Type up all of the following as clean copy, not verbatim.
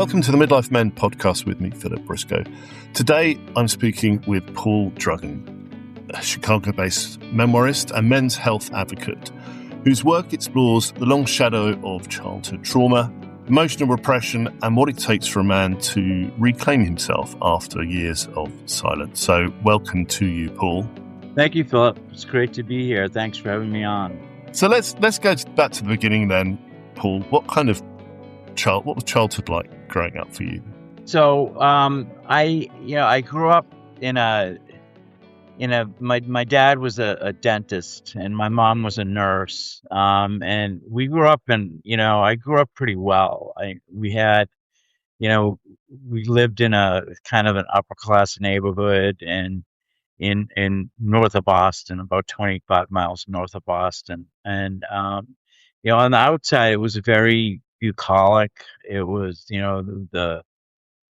Welcome to the Midlife Men podcast with me, Philip Briscoe. Today, I'm speaking with Paul Drugan, a Chicago-based memoirist and men's health advocate, whose work explores the long shadow of childhood trauma, emotional repression, and what it takes for a man to reclaim himself after years of silence. So, welcome to you, Paul. Thank you, Philip. It's great to be here. Thanks for having me on. So let's go back to the beginning then, Paul. What was childhood like growing up for you? So I grew up my dad was a dentist and my mom was a nurse. And we grew up I grew up pretty well. We lived in a kind of an upper class neighborhood and in north of Boston, about 25 miles north of Boston. And on the outside, it was very bucolic. It was, the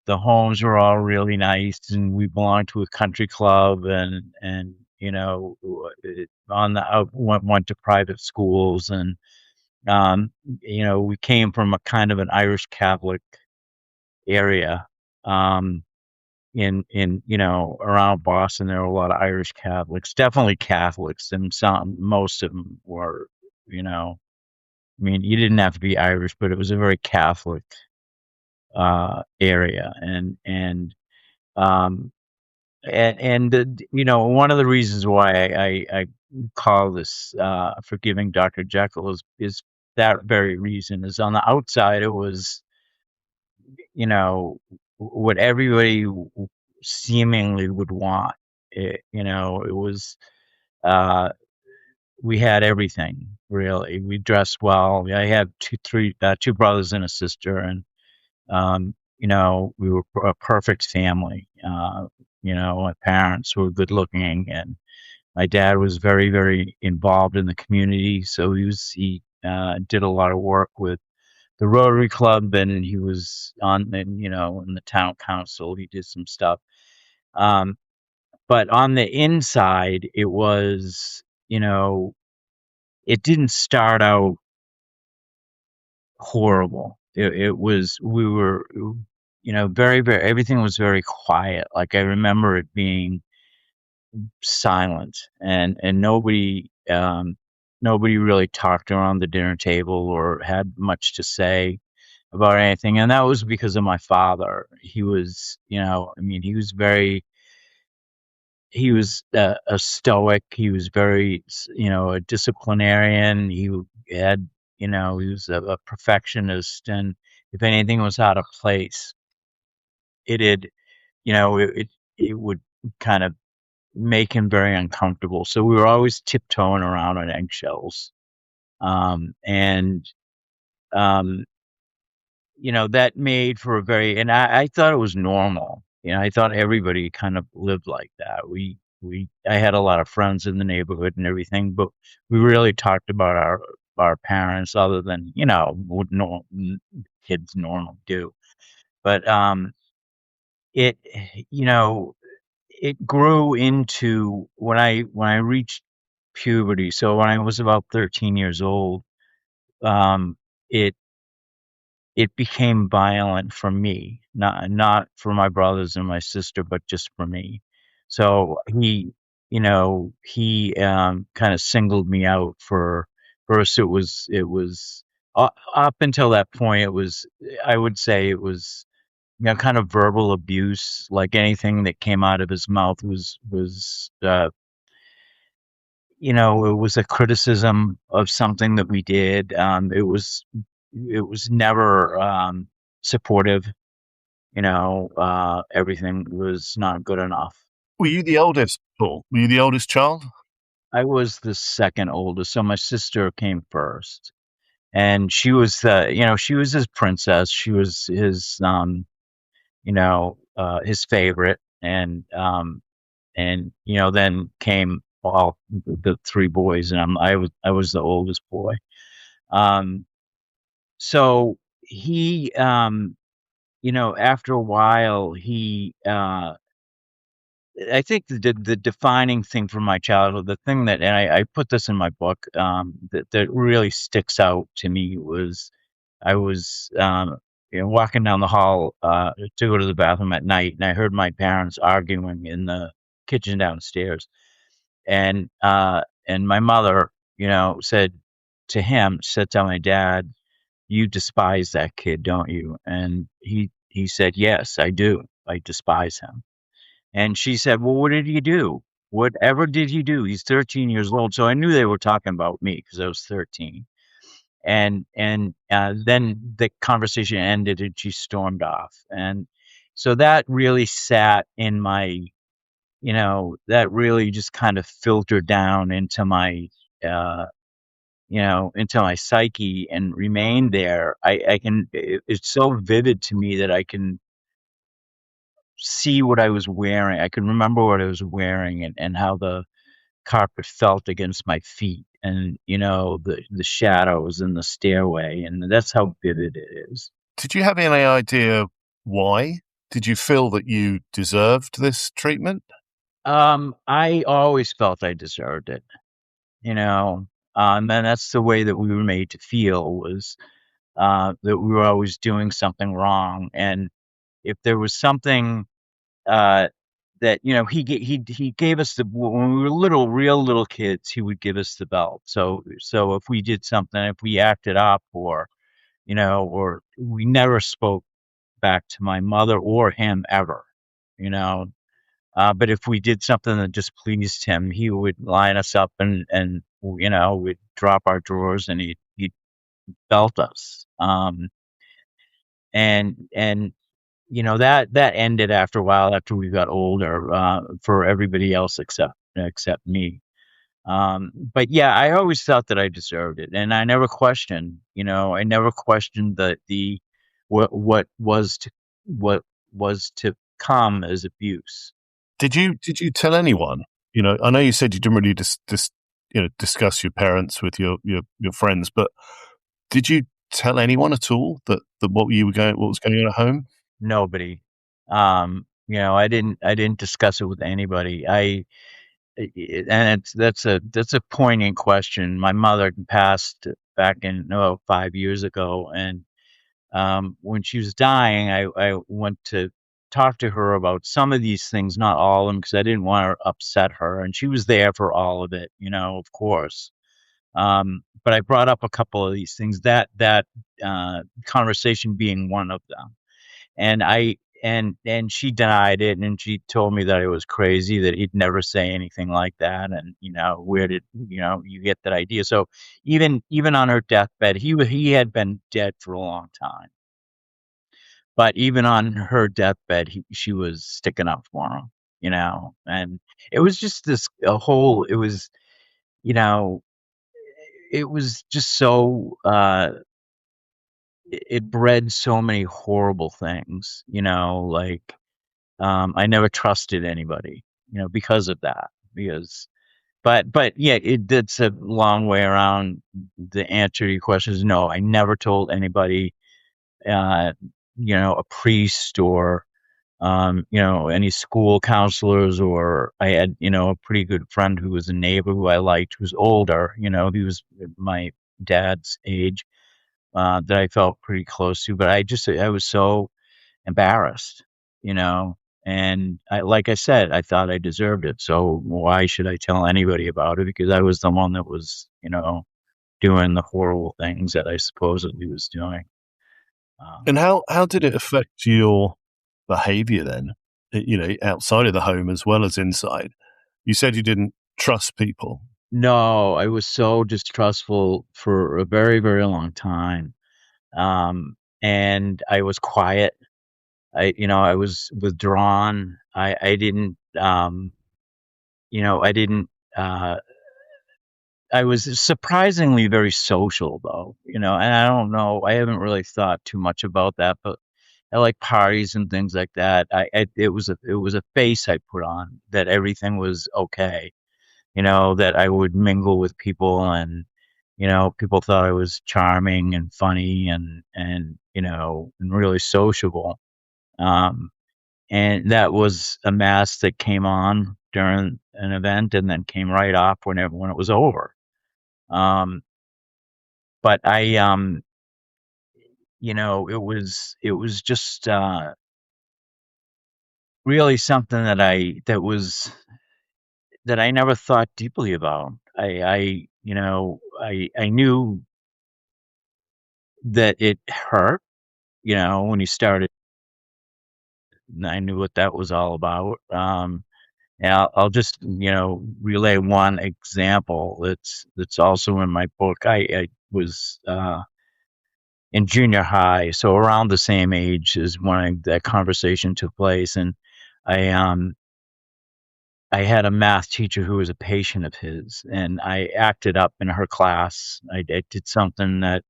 homes were all really nice, and we belonged to a country club, and went to private schools, and we came from a kind of an Irish Catholic area. In around Boston, there were a lot of Irish Catholics, definitely Catholics, and most of them were, you didn't have to be Irish, but it was a very Catholic area, and one of the reasons why I call this Forgiving Dr. Jekyll is that very reason. Is on the outside it was, what everybody seemingly would want. It was, we had everything, really. We dressed well. I had two brothers and a sister, and we were a perfect family. My parents were good looking, and my dad was very, very involved in the community. So he did a lot of work with the Rotary Club, and he was in the town council. He did some stuff. But on the inside, it was, it didn't start out horrible. We were, very, very, everything was very quiet. Like I remember it being silent, and nobody really talked around the dinner table or had much to say about anything. And that was because of my father. He was, he was a stoic. He was very, a disciplinarian. He had, he was a perfectionist, and if anything was out of place, it would kind of make him very uncomfortable. So we were always tiptoeing around on eggshells, that made for and I thought it was normal. I thought everybody kind of lived like that. I had a lot of friends in the neighborhood and everything, but we really talked about our parents, other than, what kids normally do. But, it grew into when I reached puberty. So when I was about 13 years old, it became violent for me, not for my brothers and my sister, but just for me. So he kind of singled me out. First, it was up until that point, I would say it was, kind of verbal abuse. Like anything that came out of his mouth was it was a criticism of something that we did. It was never supportive. Everything was not good enough. Were you the oldest, Paul? Were you the oldest child? I was the second oldest, so my sister came first, and she was she was his princess. She was his his favorite, and then came all the three boys, and I was the oldest boy. So he, after a while, I think the defining thing from my childhood, the thing that, and I put this in my book, that really sticks out to me was I was walking down the hall to go to the bathroom at night, and I heard my parents arguing in the kitchen downstairs, and my mother, said said to my dad, "You despise that kid, don't you?" And he said, "Yes, I do. I despise him." And she said, "Well, what did he do? Whatever did he do? He's 13 years old." So I knew they were talking about me because I was 13. And then the conversation ended and she stormed off. And so that really sat in my, that really just kind of filtered down uh, into my psyche and remained there. It's so vivid to me that I can see what I was wearing. I can remember what I was wearing and how the carpet felt against my feet and, the shadows in the stairway. And that's how vivid it is. Did you have any idea why? Did you feel that you deserved this treatment? I always felt I deserved it, and that's the way that we were made to feel was that we were always doing something wrong. And if there was something uh, that he gave us when we were real little kids, he would give us the belt. So if we did something, if we acted up, or we never spoke back to my mother or him ever, you know. But if we did something that just pleased him, he would line us up and we'd drop our drawers and he'd belt us. And that ended after a while, after we got older, for everybody else except me. But yeah, I always thought that I deserved it, and I never questioned. I never questioned the what was to come as abuse. Did you tell anyone? I know you said you didn't really discuss your parents with your friends, but did you tell anyone at all that what was going on at home? Nobody. I didn't discuss it with anybody. And that's a poignant question. My mother passed back in 5 years ago, and when she was dying, I went to talk to her about some of these things, not all of them, because I didn't want to upset her, and she was there for all of it, of course. But I brought up a couple of these things, that conversation being one of them. And she denied it, and she told me that it was crazy, that he'd never say anything like that. And where did you get that idea? So even on her deathbed, he had been dead for a long time, but even on her deathbed, she was sticking up for him. And it was just you know it was just so it bred so many horrible things, like I never trusted anybody, because of that. But yeah, it's a long way around. The answer to your question is no. I never told anybody, uh, a priest or any school counselors, or I had, a pretty good friend who was a neighbor who I liked, who's older. He was my dad's age, that I felt pretty close to. But I was so embarrassed, you know. And like I said, I thought I deserved it. So why should I tell anybody about it? Because I was the one that was, doing the horrible things that I supposedly was doing. And how did it affect your behavior then? Outside of the home as well as inside. You said you didn't trust people. No, I was so distrustful for a very, very long time. And I was quiet. I was withdrawn. I didn't, I didn't, uh, I was surprisingly very social though, and I don't know, I haven't really thought too much about that, but I like parties and things like that. It was a face I put on that everything was okay, that I would mingle with people, and, people thought I was charming and funny and really sociable. Um, and that was a mask that came on during an event and then came right off when it was over. Um, but it was just really something that I never thought deeply about. I knew that it hurt, when he started. And I knew what that was all about. And I'll just, relay one example that's also in my book. I was in junior high, so around the same age as when that conversation took place, and I um I had a math teacher who was a patient of his, and I acted up in her class. I did something that,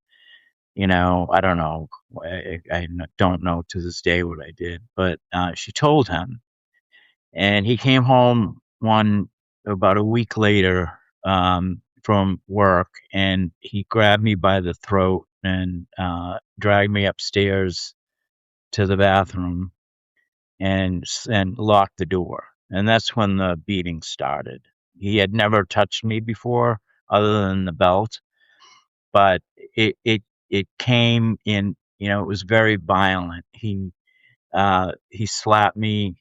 I don't know. Don't know to this day what I did, but she told him, and he came home about a week later from work, and he grabbed me by the throat and dragged me upstairs to the bathroom and locked the door. And that's when the beating started. He had never touched me before, other than the belt, but it came in. It was very violent. He slapped me,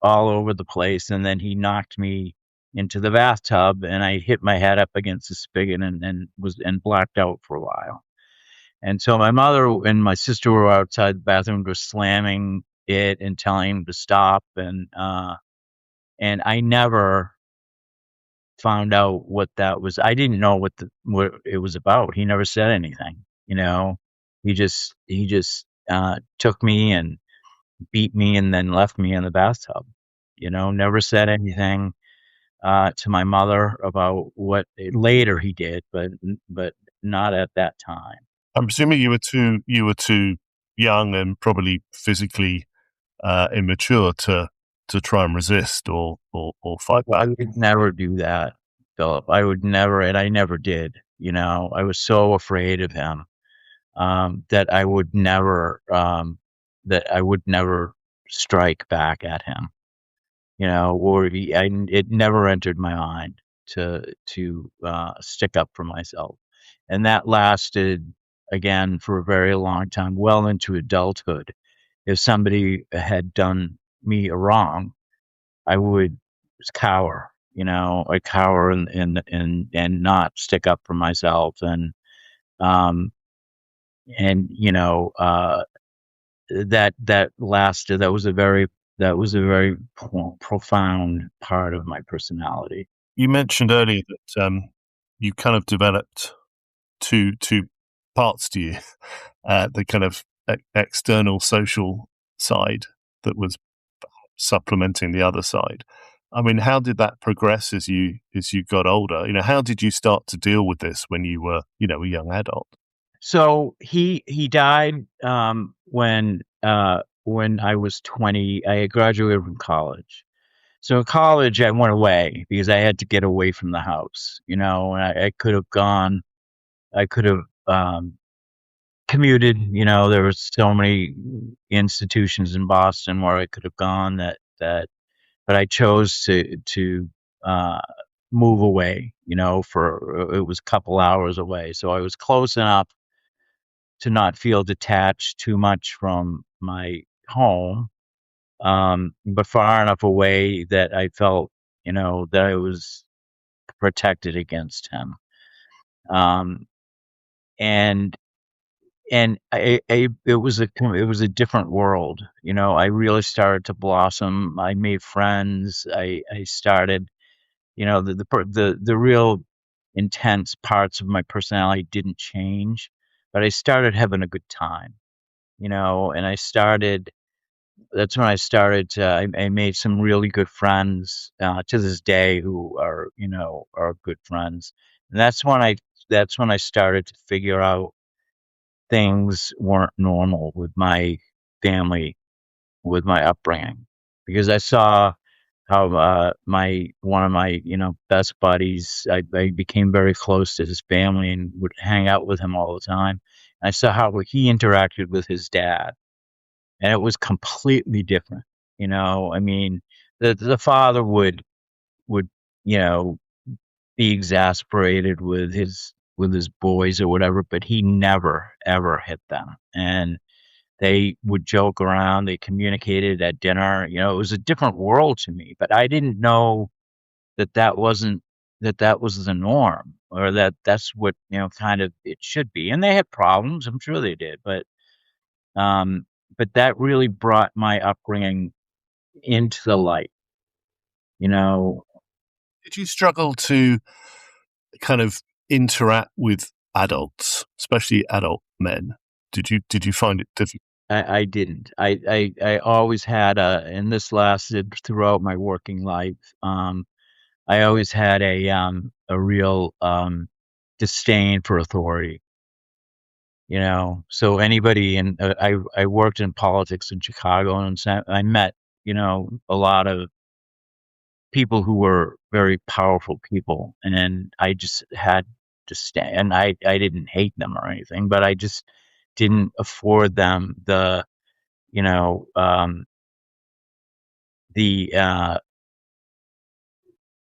all over the place, and then he knocked me into the bathtub, and I hit my head up against the spigot and blacked out for a while. And so my mother and my sister were outside the bathroom, just slamming it and telling him to stop. And I never found out what that was. I didn't know what it was about. He never said anything. He just took me and beat me and then left me in the bathtub. Never said anything to my mother about what later he did, but not at that time. I'm presuming you were too young and probably physically immature to try and resist or fight I back. would never do that, Philip. I would never, and I never did. I was so afraid of him that I would never strike back at him. It never entered my mind to stick up for myself, and that lasted again for a very long time, well into adulthood. If somebody had done me a wrong, I would cower. I'd cower and not stick up for myself, um and that lasted. That was a very profound part of my personality. You mentioned earlier that you kind of developed two parts to you, the kind of external social side that was supplementing the other side. I mean, how did that progress as you got older? How did you start to deal with this when you were, a young adult? So he died when I was 20. I had graduated from college. So in college, I went away because I had to get away from the house, and I could have gone. I could have commuted. There were so many institutions in Boston where I could have gone but I chose to uh, move away. For it was a couple hours away, so I was close enough to not feel detached too much from my home, but far enough away that I felt, that I was protected against him. Um, and it was a different world. I really started to blossom. I made friends. I started, the real intense parts of my personality didn't change, but I started having a good time. And that's when I started I made some really good friends to this day who are good friends. And that's when I started to figure out things weren't normal with my family, with my upbringing, because I saw how my one of my best buddies, I became very close to his family and would hang out with him all the time. And I saw how he interacted with his dad, and it was completely different. I mean, the father would be exasperated with his with his boys or whatever, but he never ever hit them. And they would joke around. They communicated at dinner. It was a different world to me, but I didn't know that that was the norm, or that that's what, kind of it should be. And they had problems. I'm sure they did, um, but that really brought my upbringing into the light, you know. Did you struggle to kind of interact with adults, especially adult men? Did you find it difficult? I didn't. I always had and this lasted throughout my working life. I always had a real disdain for authority. So anybody I worked in politics in Chicago, and so I met, a lot of people who were very powerful people, and I just had to stand. And I didn't hate them or anything, but I just didn't afford them you know, um, the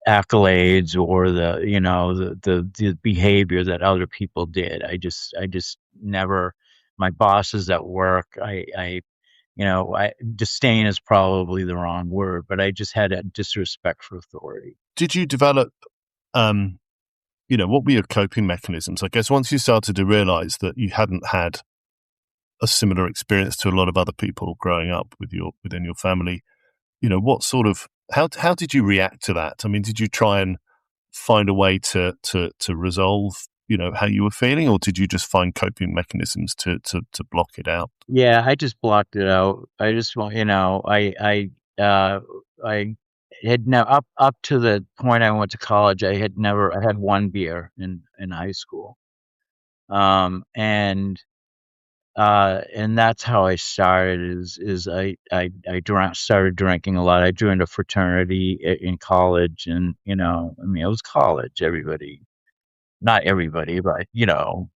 accolades, or the behavior that other people did. I just never. My bosses at work, disdain is probably the wrong word, but I just had a disrespect for authority. Did you develop, um, what were your coping mechanisms? I guess once you started to realize that you hadn't had a similar experience to a lot of other people growing up within your family, what sort of how did you react to that? I mean, did you try and find a way to resolve, how you were feeling, or did you just find coping mechanisms to block it out? Yeah, I just blocked it out. I just want, I had now up to the point I went to college. I had one beer in high school. And that's how I started. Is I started drinking a lot. I joined a fraternity in college, and I mean, it was college. Not everybody, but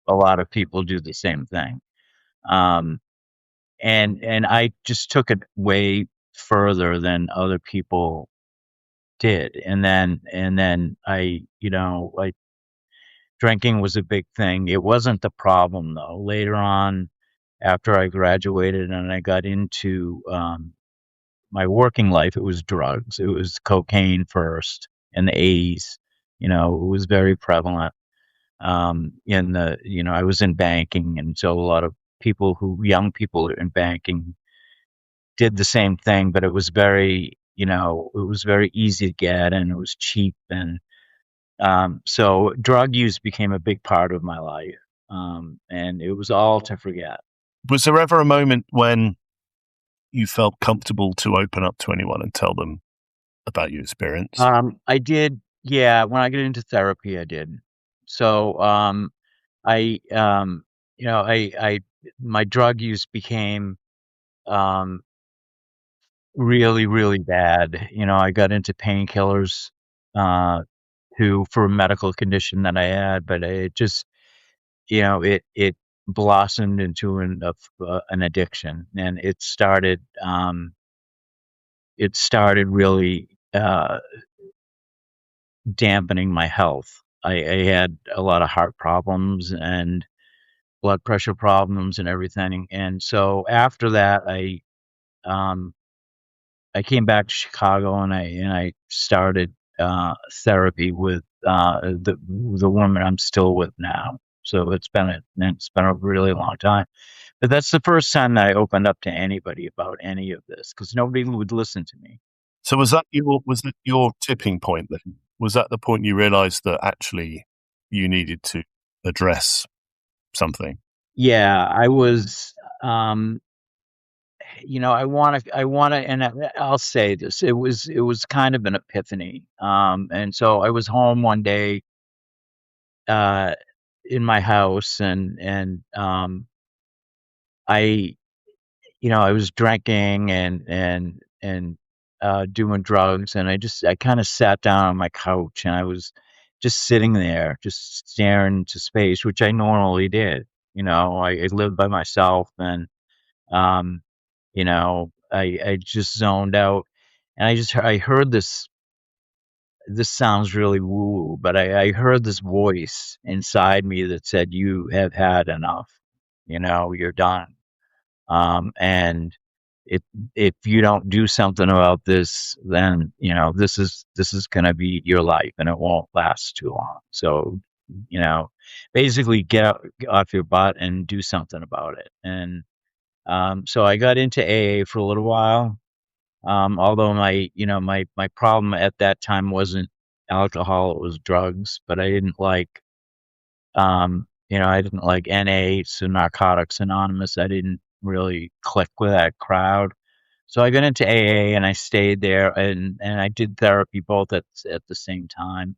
a lot of people do the same thing. Um, and I just took it way further than other people did. And then drinking was a big thing. It wasn't the problem though. Later on, after I graduated and I got into my working life, it was drugs. It was cocaine first in the 80s. It was very prevalent. I was in banking, and so a lot of young people in banking did the same thing, but it was very easy to get, and it was cheap. And so drug use became a big part of my life. And it was all to forget. Was there ever a moment when you felt comfortable to open up to anyone and tell them about your experience? I did, yeah. When I got into therapy, I did. So, I, my drug use became, um, really, really bad. I got into painkillers, uh, for a medical condition that I had, but it just, it blossomed into an addiction, and it started really, dampening my health. I had a lot of heart problems and blood pressure problems and everything. And so after that, um, I came back to Chicago, and I started therapy with the woman I'm still with now. So it's been a really long time. But that's the first time that I opened up to anybody about any of this, because nobody would listen to me. So was that your tipping point then? Was that the point you realized that actually you needed to address something? Yeah, I was. I want to, and I'll say this. It was kind of an epiphany. And so I was home one day, uh, in my house, and I, I was drinking and doing drugs, and I kind of sat down on my couch, and I was just sitting there, just staring into space, which I normally did. I lived by myself, and um, I just zoned out, and I heard this this sounds really woo-woo, but I heard this voice inside me that said, "You have had enough. You're done. And if you don't do something about this, then this is going to be your life, and it won't last too long. So, you know, basically get off your butt and do something about it." And so I got into AA for a little while. Although my problem at that time wasn't alcohol, it was drugs. But I didn't like NA, so Narcotics Anonymous. I didn't really click with that crowd. So I got into AA and I stayed there, and I did therapy both at the same time.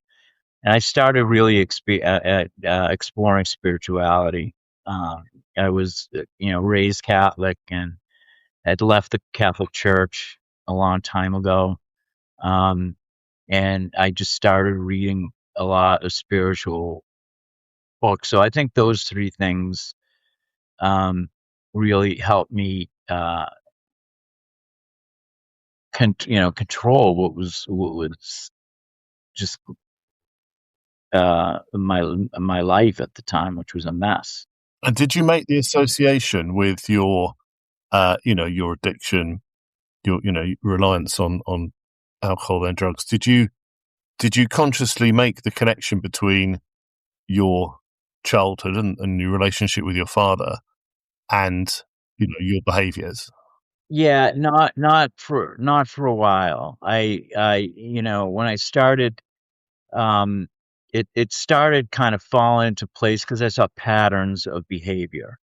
And I started really exploring spirituality. Um, I was, raised Catholic and had left the Catholic Church a long time ago. Um, and I just started reading a lot of spiritual books. So I think those three things really helped me, control what was just my life at the time, which was a mess. And did you make the association with your, your addiction, your, reliance on alcohol and drugs? Did you consciously make the connection between your childhood and your relationship with your father and your behaviors? Yeah, not for a while. When I started, um, it started kind of falling into place because I saw patterns of behavior.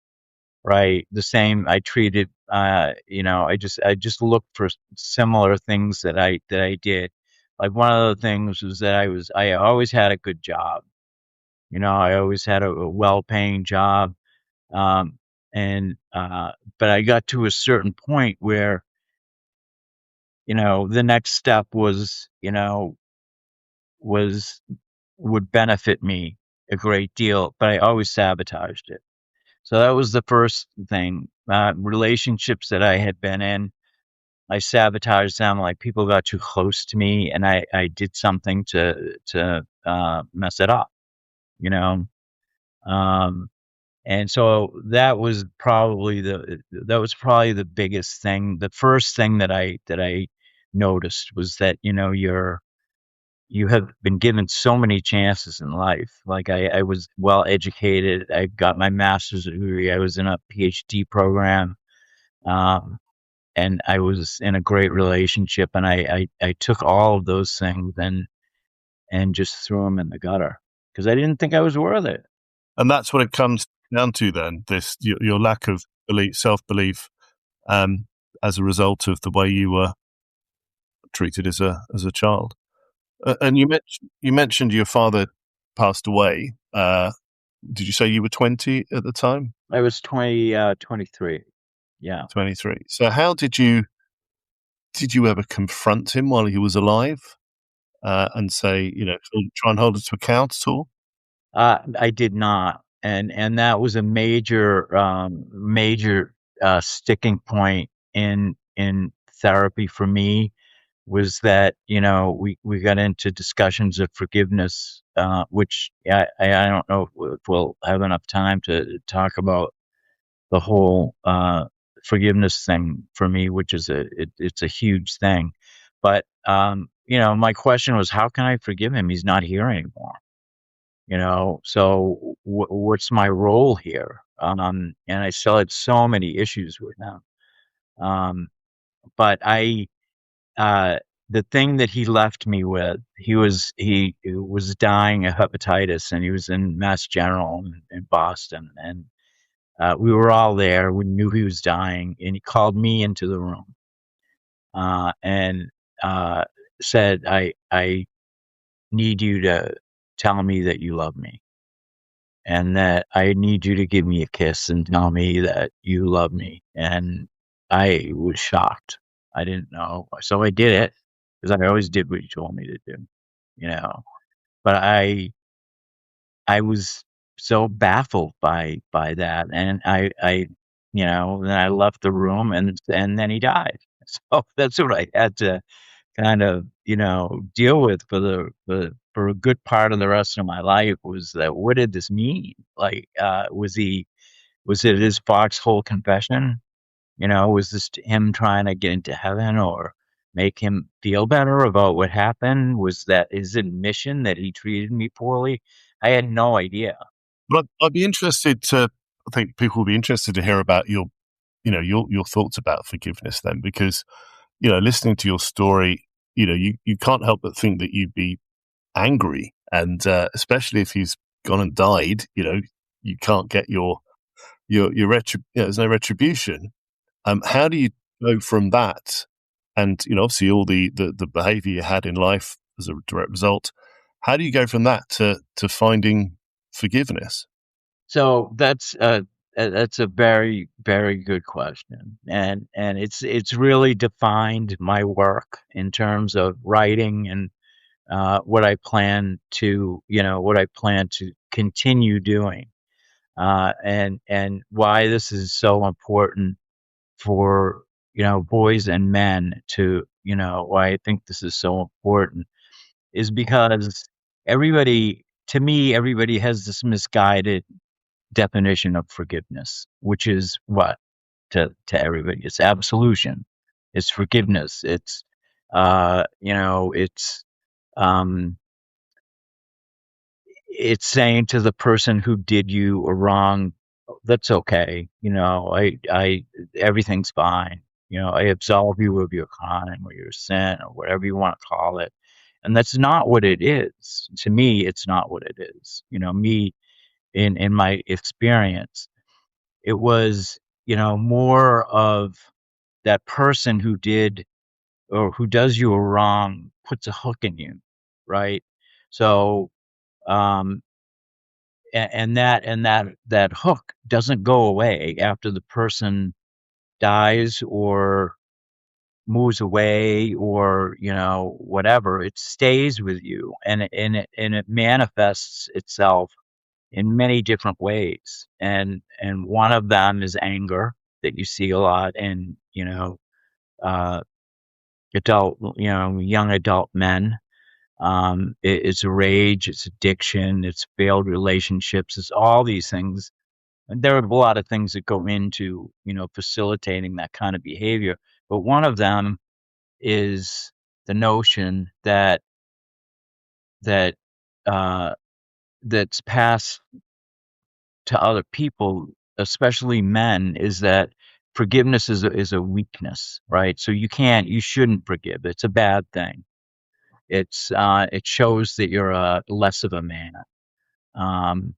Right, the same. I treated, I just looked for similar things that I did. Like one of the things was that I always had a good job. I always had a well-paying job. Um, and but I got to a certain point where the next step was would benefit me a great deal, but I always sabotaged it. So that was the first thing. Relationships that I had been in, I sabotaged them. Like people got too close to me, and I did something to mess it up. You know, um, and so that was probably the biggest thing. The first thing that I noticed was that you have been given so many chances in life. Like I was well educated. I got my master's degree. I was in a PhD program. Um, and I was in a great relationship, and I took all of those things and just threw them in the gutter because I didn't think I was worth it. And that's what it comes down to then, this your lack of self-belief, um, as a result of the way you were treated as a child. And you mentioned your father passed away. Did you say you were 20 at the time? I was 23. Yeah. 23. So how did you ever confront him while he was alive, and say, try and hold it to account at all? I did not, and that was a major sticking point in therapy for me. Was that we got into discussions of forgiveness, which I don't know if we'll have enough time to talk about the whole forgiveness thing for me, which is it's a huge thing. But my question was, how can I forgive him? He's not here anymore. So what's my role here? And I still had so many issues with him. But the thing that he left me with, he was dying of hepatitis, and he was in Mass General in Boston, and we were all there. We knew he was dying, and he called me into the room, and said, "I need you to tell me that you love me, and that I need you to give me a kiss and tell me that you love me." And I was shocked. I didn't know, so I did it because I always did what he told me to do, you know. But I was so baffled by that, and then I left the room, and then he died. So that's what I had to kind of, deal with for a good part of the rest of my life was that what did this mean? Like, was it his foxhole confession? Was this him trying to get into heaven or make him feel better about what happened? Was that his admission that he treated me poorly? I had no idea. But I'd be interested to. I think people will be interested to hear about your thoughts about forgiveness then, because listening to your story, you can't help but think that you'd be angry, and especially if he's gone and died, you can't get there's no retribution. How do you go from that, and obviously all the behaviour you had in life as a direct result? How do you go from that to finding forgiveness? So that's a very, very good question, and it's really defined my work in terms of writing and what I plan to continue doing, and why this is so important for boys and men to why I think this is so important is because everybody has this misguided definition of forgiveness, which is what to everybody it's absolution, it's forgiveness, um it's saying to the person who did you a wrong, that's okay, I everything's fine, I absolve you of your crime or your sin or whatever you want to call it. And that's not what it is. To me, it's not what it is. Me, in my experience, it was, more of that person who did or who does you a wrong puts a hook in you, right? So, um, and that hook doesn't go away after the person dies or moves away or whatever. It stays with you, and it manifests itself in many different ways, and one of them is anger that you see a lot in uh young adult men. It's rage, it's addiction, it's failed relationships, it's all these things. And there are a lot of things that go into facilitating that kind of behavior, but one of them is the notion that uh that's passed to other people, especially men, is that forgiveness is a weakness, right? So you shouldn't forgive. It's a bad thing. It shows that you're less of a man, um,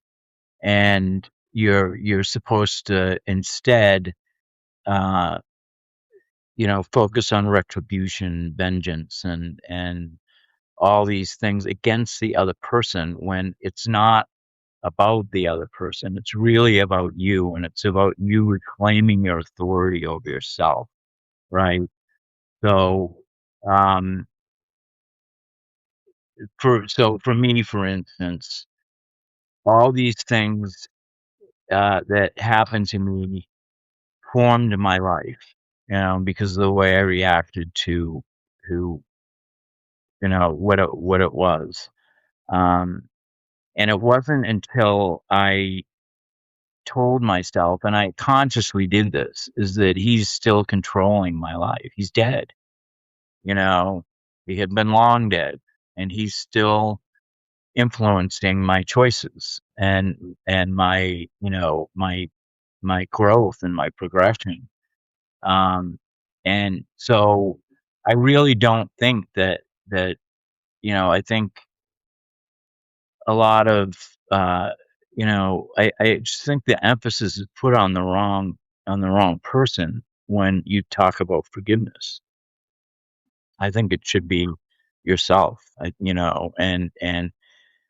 and you're supposed to instead, uh, focus on retribution, vengeance, and all these things against the other person when it's not about the other person. It's really about you, and it's about you reclaiming your authority over yourself, right? So, um, for me, for instance, all these things that happened to me formed my life, because of the way I reacted to what it was. Um, and it wasn't until I told myself, and I consciously did this, is that he's still controlling my life. He's dead, you know, he had been long dead, and he's still influencing my choices and my, my growth and my progression. Um, and so I really don't think that, I think a lot of I just think the emphasis is put on the wrong person when you talk about forgiveness. I think it should be yourself, and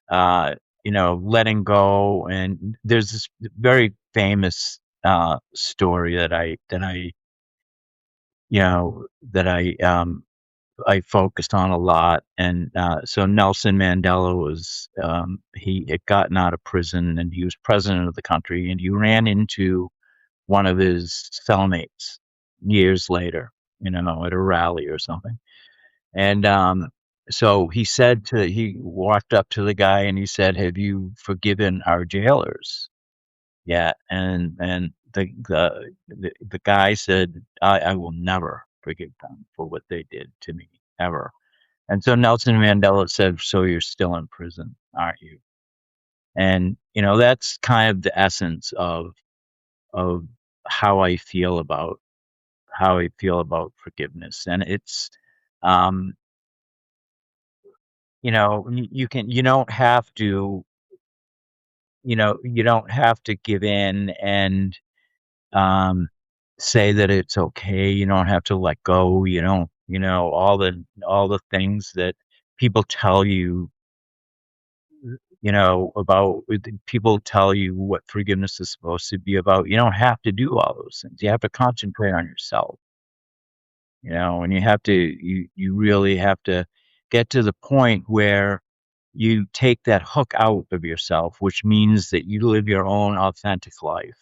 letting go. And there's this very famous story that I focused on a lot. And so Nelson Mandela he had gotten out of prison and he was president of the country, and he ran into one of his cellmates years later, at a rally or something. And so he walked up to the guy and he said, "Have you forgiven our jailers yet?" And the guy said, I will never forgive them for what they did to me, ever." And so Nelson Mandela said, "So you're still in prison, aren't you?" And that's kind of the essence of how I feel about forgiveness. And it's um you don't have to give in and um say that it's okay. You don't have to let go. You don't all the things that people tell you, about people tell you what forgiveness is supposed to be about. You don't have to do all those things. You have to concentrate on yourself, and you really have to get to the point where you take that hook out of yourself, which means that you live your own authentic life,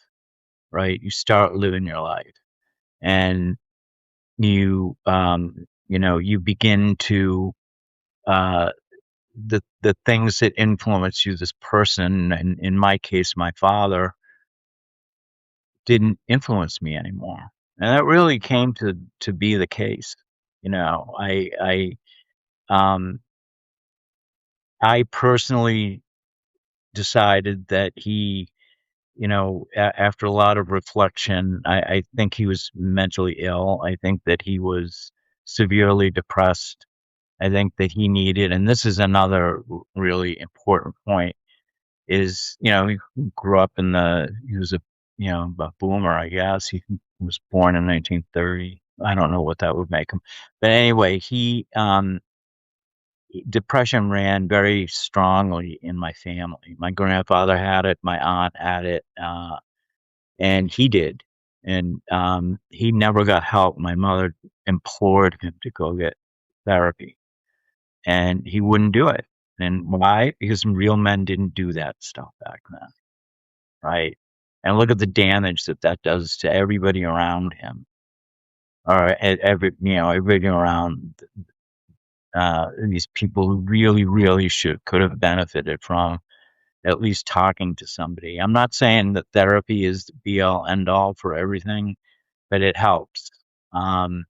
right? You start living your life, and you begin to, uh, the things that influence you, this person, and in my case, my father, didn't influence me anymore. And that really came to be the case. Um, I personally decided that after a lot of reflection, I think he was mentally ill. I think that he was severely depressed. I think that he needed, and this is another really important point, is, he grew up he was a boomer, I guess. He was born in 1930. I don't know what that would make him. But anyway, depression ran very strongly in my family. My grandfather had it, my aunt had it, and he did. And he never got help. My mother implored him to go get therapy, and he wouldn't do it. And why? Because real men didn't do that stuff back then, right? And look at the damage that does to everybody around him, or everybody around these people who really, really could have benefited from at least talking to somebody. I'm not saying that therapy is the be all end all for everything, but it helps. Um,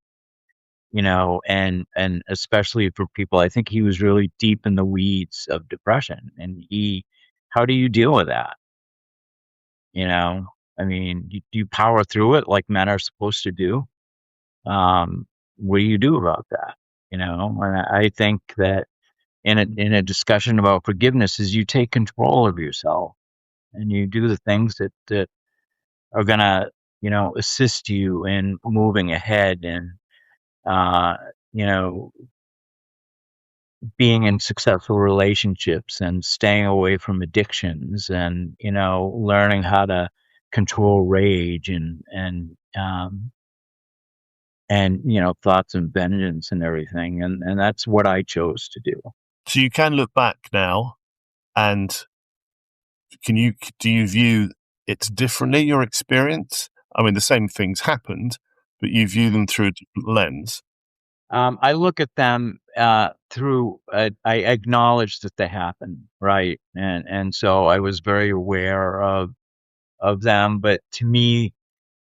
and especially for people, I think he was really deep in the weeds of depression, and how do you deal with that? You know, I mean, do you power through it like men are supposed to do? What do you do about that? And I think that in a discussion about forgiveness is you take control of yourself and you do the things that are gonna, assist you in moving ahead and, uh, you know, being in successful relationships and staying away from addictions and, learning how to control rage and thoughts and vengeance and everything. And that's what I chose to do. So you can look back now, and do you view it differently, your experience? I mean, the same things happened, but you view them through a different lens. I look at them through. I acknowledge that they happen, right, and so I was very aware of them. But to me,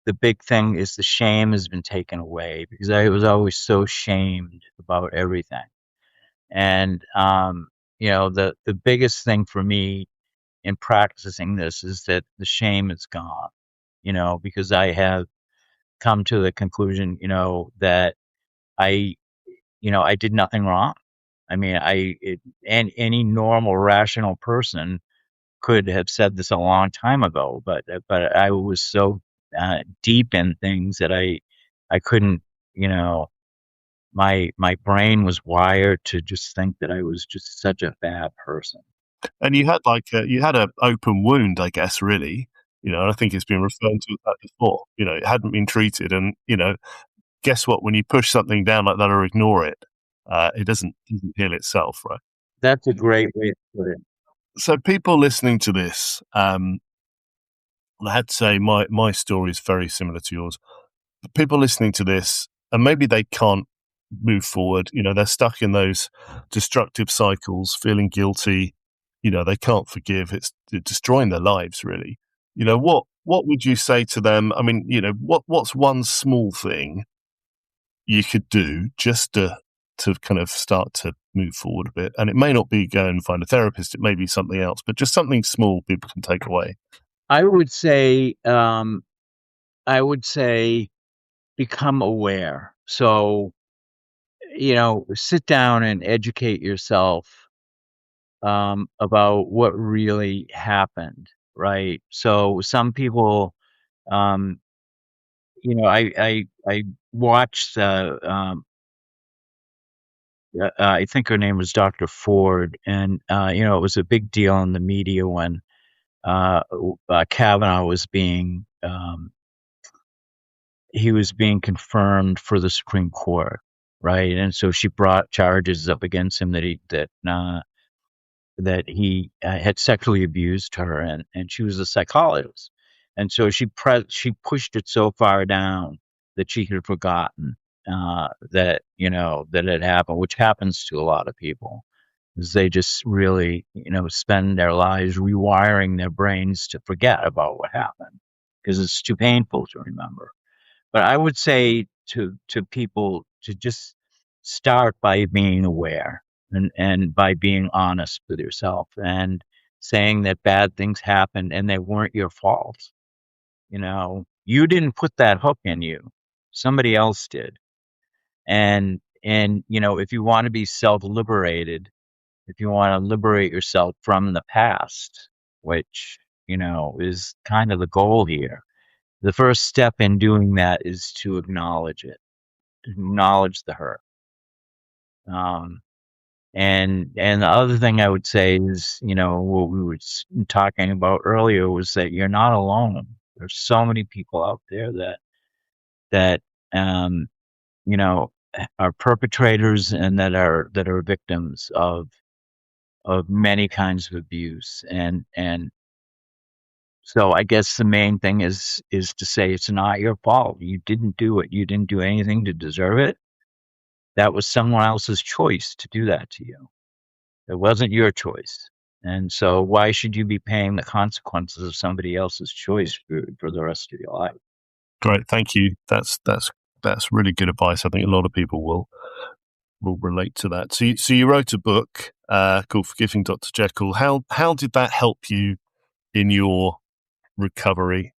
the big thing is the shame has been taken away, because I was always so shamed about everything. And the biggest thing for me in practicing this is that the shame is gone. Because I have come to the conclusion, that I I did nothing wrong. I mean, and any normal, rational person could have said this a long time ago, but I was so deep in things that I couldn't, you know, my brain was wired to just think that I was just such a bad person. And you had you had an open wound, I guess, really. And I think it's been referred to that before. It hadn't been treated, and guess what? When you push something down like that or ignore it, it doesn't heal itself, right? That's a great way to put it. So people listening to this, I had to say my story is very similar to yours. People listening to this, and maybe they can't move forward. They're stuck in those destructive cycles, feeling guilty. They can't forgive. It's destroying their lives, really. What would you say to them? I mean, what's one small thing you could do just to kind of start to move forward a bit? And it may not be go and find a therapist. It may be something else, but just something small people can take away. I would say become aware. So, sit down and educate yourself about what really happened, right? So some people, um, I watched I think her name was Dr. Ford, and it was a big deal in the media when Kavanaugh was he was being confirmed for the Supreme Court, right? And so she brought charges up against him that he had sexually abused her, and she was a psychologist, and so she pushed it so far down that she had forgotten that it happened, which happens to a lot of people, is they just really spend their lives rewiring their brains to forget about what happened because it's too painful to remember. But I would say to people to just start by being aware and by being honest with yourself and saying that bad things happened and they weren't your fault. You didn't put that hook in you. Somebody else did. And if you want to be self-liberated, if you want to liberate yourself from the past, which, is kind of the goal here, the first step in doing that is to acknowledge it, acknowledge the hurt. And the other thing I would say is, what we were talking about earlier was that you're not alone. There's so many people out there that are perpetrators and that are victims of many kinds of abuse. And so I guess the main thing is to say it's not your fault. You didn't do it. You didn't do anything to deserve it. That was someone else's choice to do that to you. It wasn't your choice. And so why should you be paying the consequences of somebody else's choice for the rest of your life? Great. Thank you. That's really good advice. I think a lot of people will relate to that. So you wrote a book called Forgiving Dr. Jekyll. How did that help you in your recovery?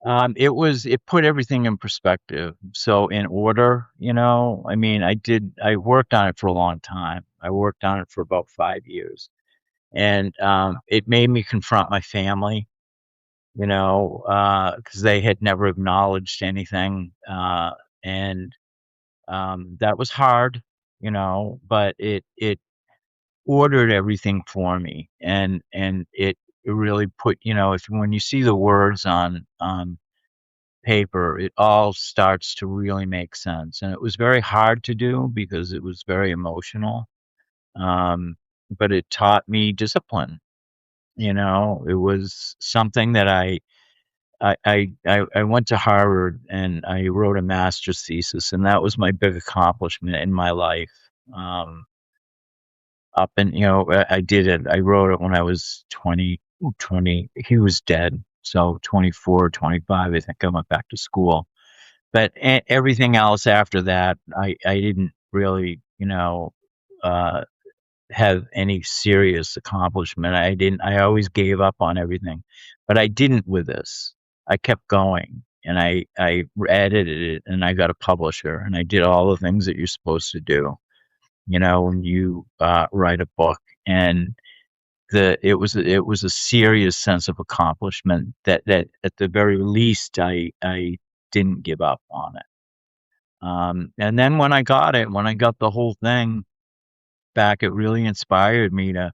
It put everything in perspective. So in order, I worked on it for a long time. I worked on it for about 5 years, and it made me confront my family, because they had never acknowledged anything, and that was hard, but it ordered everything for me, and it really put, when you see the words on paper, it all starts to really make sense. And it was very hard to do because it was very emotional. But it taught me discipline. It was something that I went to Harvard and I wrote a master's thesis, and that was my big accomplishment in my life. I did it. I wrote it when I was 20. He was dead. So 24, 25, I think I went back to school. But everything else after that, I didn't really, have any serious accomplishment. I always gave up on everything, but I didn't with this. I kept going and I edited it and I got a publisher and I did all the things that you're supposed to do, when you write a book. And it was a serious sense of accomplishment that at the very least I didn't give up on it. And then when I got the whole thing back, it really inspired me to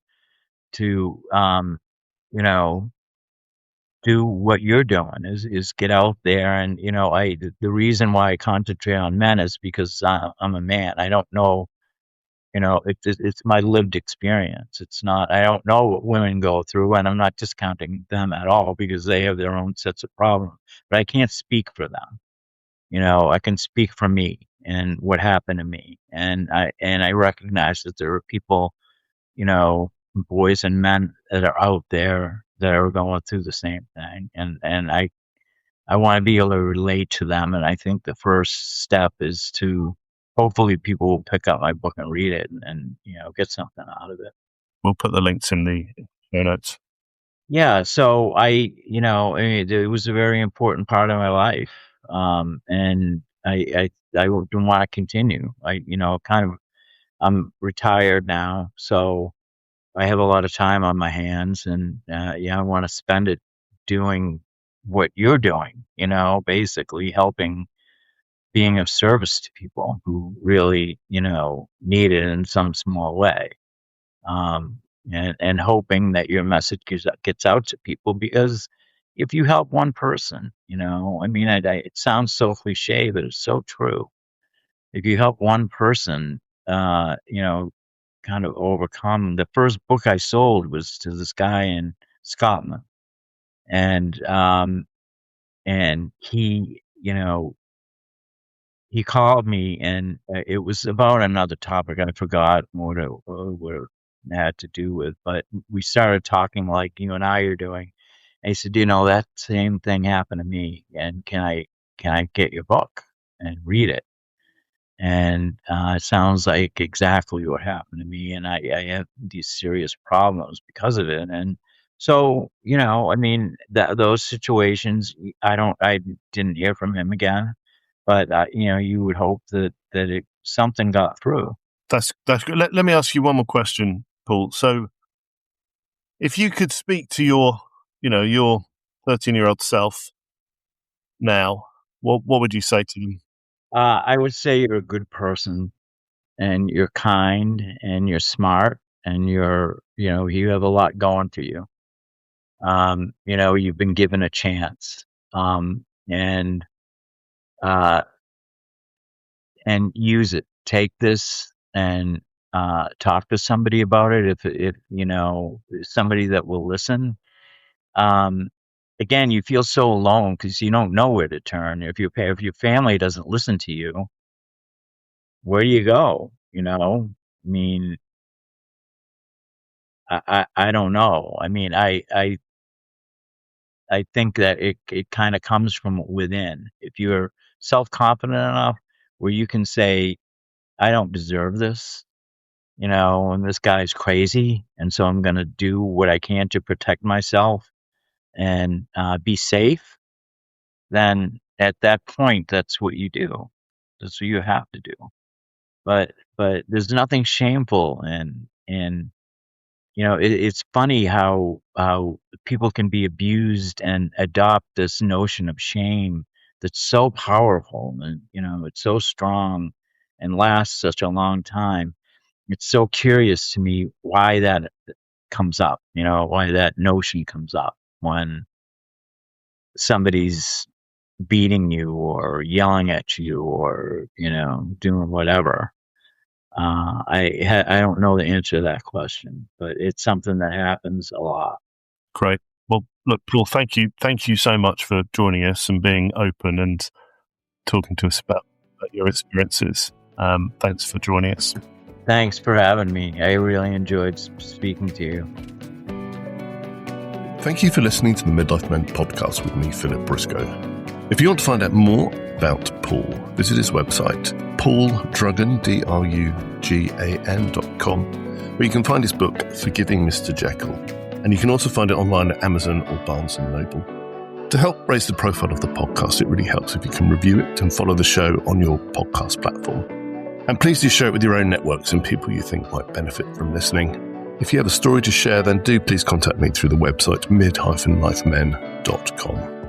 do what you're doing, is get out there. And the reason why I concentrate on men is because I'm a man. I don't know. It's my lived experience. It's not, I don't know what women go through, and I'm not discounting them at all because they have their own sets of problems, but I can't speak for them. I can speak for me. and what happened to me. And I recognize that there are people, you know, boys and men that are out there that are going through the same thing. And I want to be able to relate to them. And I think the first step is to hopefully people will pick up my book and read it and you know, get something out of it. We'll put the links in the show notes. Yeah. So you know, I mean, it was a very important part of my life. And I didn't want to continue. You know, I'm retired now. So I have a lot of time on my hands and, yeah, I want to spend it doing what you're doing, you know, basically helping, being of service to people who really, you know, need it in some small way. And hoping that your message gets out to people, because if you help one person, you know, I mean, it sounds so cliche, but it's so true. If you help one person, you know, kind of overcome. The first book I sold was to this guy in Scotland, and he, you know, he called me, and it was about another topic. I forgot what it had to do with, but we started talking like you and I are doing. And he said, you know, that same thing happened to me, and can I get your book and read it? And it sounds like exactly what happened to me. And I have these serious problems because of it. And so, you know, I mean, those situations, I didn't hear from him again. But, you know, you would hope that something got through. That's good. Let me ask you one more question, Paul. So if you could speak to your 13-year-old self now, what would you say to him? I would say you're a good person, and you're kind, and you're smart, and you know, you have a lot going for you. You know, you've been given a chance, and use it. Take this and talk to somebody about it. If you know somebody that will listen. Again, you feel so alone because you don't know where to turn. If your family doesn't listen to you, where do you go? You know, I mean, I don't know. I mean, I think that it kind of comes from within. If you're self-confident enough where you can say, I don't deserve this, you know, and this guy's crazy, and so I'm going to do what I can to protect myself and be safe, then at that point, that's what you do. That's what you have to do. But there's nothing shameful in you know, it's funny how people can be abused and adopt this notion of shame that's so powerful, and you know, it's so strong and lasts such a long time. It's so curious to me why that comes up, you know, why that notion comes up when somebody's beating you or yelling at you or, you know, doing whatever. I don't know the answer to that question, but it's something that happens a lot. Great. Well, look, Paul, thank you so much for joining us and being open and talking to us about your experiences. Thanks for joining us. Thanks for having me. I really enjoyed speaking to you. Thank you for listening to the Midlife Men podcast with me, Philip Briscoe. If you want to find out more about Paul, visit his website, pauldrugan, DRUGAN.com, where you can find his book, Forgiving Mr. Jekyll. And you can also find it online at Amazon or Barnes & Noble. To help raise the profile of the podcast, it really helps if you can review it and follow the show on your podcast platform. And please do share it with your own networks and people you think might benefit from listening. If you have a story to share, then do please contact me through the website mid-lifemen.com.